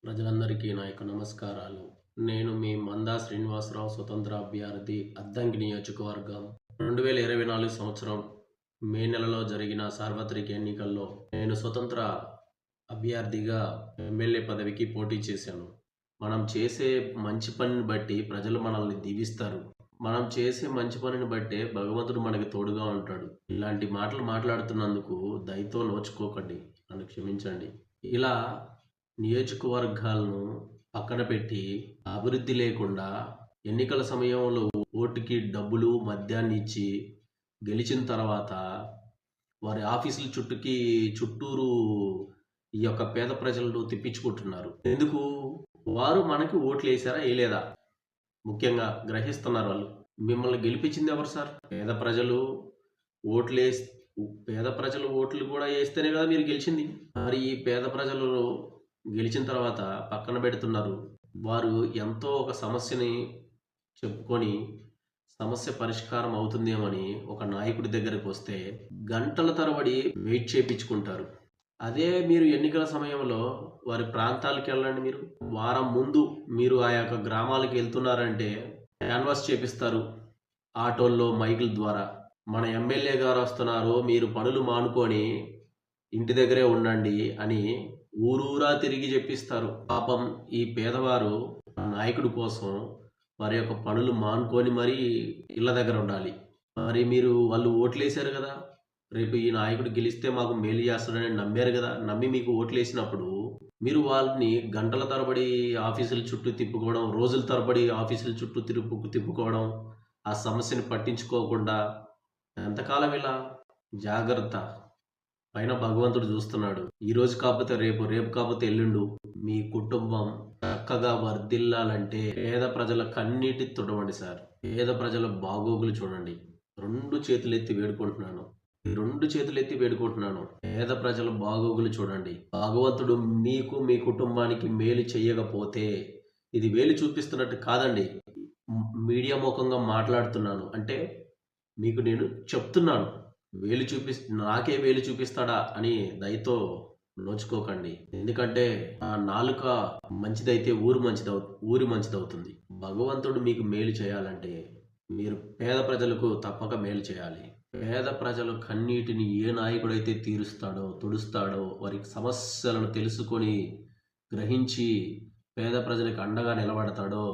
ప్రజలందరికీ నా యొక్క నమస్కారాలు. నేను మీ మందా శ్రీనివాసరావు, స్వతంత్ర అభ్యర్థి, అద్దంకి నియోజకవర్గం. 2024 సంవత్సరం మే నెలలో జరిగిన సార్వత్రిక ఎన్నికల్లో నేను స్వతంత్ర అభ్యర్థిగా ఎమ్మెల్యే పదవికి పోటీ చేశాను. మనం చేసే మంచి పనిని బట్టి ప్రజలు మనల్ని దీవిస్తారు. మనం చేసే మంచి పనిని బట్టే భగవంతుడు మనకి తోడుగా ఉంటాడు. ఇలాంటి మాటలు మాట్లాడుతున్నందుకు దయతో నోచుకోకండి. నన్ను క్షమించండి. ఇలా నియోజకవర్గాలను పక్కన పెట్టి అభివృద్ధి లేకుండా ఎన్నికల సమయంలో ఓటుకి డబ్బులు మద్యాన్ని ఇచ్చి గెలిచిన తర్వాత వారి ఆఫీసుల చుట్టూరు ఈ యొక్క పేద ప్రజలను తిప్పించుకుంటున్నారు. ఎందుకు? వారు మనకి ఓట్లు వేసారా వేయలేదా ముఖ్యంగా గ్రహిస్తున్నారు. వాళ్ళు మిమ్మల్ని గెలిపించింది ఎవరు సార్? ఓట్లు వేసి పేద ప్రజలు ఓట్లు కూడా వేస్తేనే కదా మీరు గెలిచింది. మరి ఈ పేద ప్రజలు గెలిచిన తర్వాత పక్కన పెడుతున్నారు. వారు ఎంతో ఒక సమస్యని చెప్పుకొని సమస్య పరిష్కారం అవుతుందేమని ఒక నాయకుడి దగ్గరకు వస్తే గంటల తరబడి వెయిట్ చేయించుకుంటారు. అదే మీరు ఎన్నికల సమయంలో వారి ప్రాంతాలకు వెళ్ళండి. మీరు వారం ముందు మీరు ఆ యొక్క గ్రామాలకు వెళ్తున్నారంటే క్యాన్వాస్ చేపిస్తారు. ఆటోల్లో మైకుల ద్వారా మన ఎమ్మెల్యే గారు వస్తున్నారు, మీరు పనులు మానుకొని ఇంటి దగ్గరే ఉండండి అని ఊరూరా తిరిగి చెప్పిస్తారు. పాపం ఈ పేదవారు నాయకుడి కోసం వారి యొక్క పనులు మానుకొని మరీ ఇళ్ళ దగ్గర ఉండాలి. మరి మీరు వాళ్ళు ఓట్లేశారు కదా, రేపు ఈ నాయకుడు గెలిస్తే మాకు మేలు చేస్తాడని నమ్మారు కదా. నమ్మి మీకు ఓట్లేసినప్పుడు మీరు వాళ్ళని గంటల తరబడి ఆఫీసుల చుట్టూ తిప్పుకోవడం, రోజుల తరబడి ఆఫీసుల చుట్టూ తిప్పుకోవడం, ఆ సమస్యను పట్టించుకోకుండా ఎంతకాలం ఇలా? జాగ్రత్త. పైన భగవంతుడు చూస్తున్నాడు. ఈరోజు కాకపోతే రేపు, రేపు కాకపోతే ఎల్లుండు మీ కుటుంబం చక్కగా వర్ధిల్లాలంటే పేద ప్రజల కన్నీటి తుడవండి సార్. పేద ప్రజల బాగోగులు చూడండి. రెండు చేతులెత్తి వేడుకుంటున్నాను. పేద ప్రజల బాగోగులు చూడండి. భగవంతుడు మీకు మీ కుటుంబానికి మేలు చెయ్యకపోతే, ఇది వేలు చూపిస్తున్నట్టు కాదండి, మీడియా ముఖంగా మాట్లాడుతున్నాను. అంటే మీకు నేను చెప్తున్నాను, నాకే వేలు చూపిస్తాడా అని దయతో నోచుకోకండి. ఎందుకంటే ఆ నాలుక మంచిదైతే ఊరి మంచిదవుతుంది. భగవంతుడు మీకు మేలు చేయాలంటే మీరు పేద ప్రజలకు తప్పక మేలు చేయాలి. పేద ప్రజల కన్నీటిని ఏ నాయకుడైతే తీరుస్తాడో, తుడుస్తాడో, వారి సమస్యలను తెలుసుకొని గ్రహించి పేద ప్రజలకు అండగా నిలబడతాడో,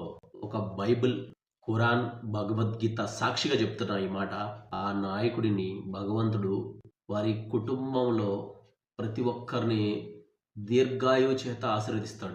ఒక బైబిల్, ఖురాన్, భగవద్గీత సాక్షిగా చెప్తున్నా ఈ మాట, ఆ నాయకుడిని భగవంతుడు వారి కుటుంబంలో ప్రతి ఒక్కరిని దీర్ఘాయువు చేత ఆశీర్వదిస్తాడు.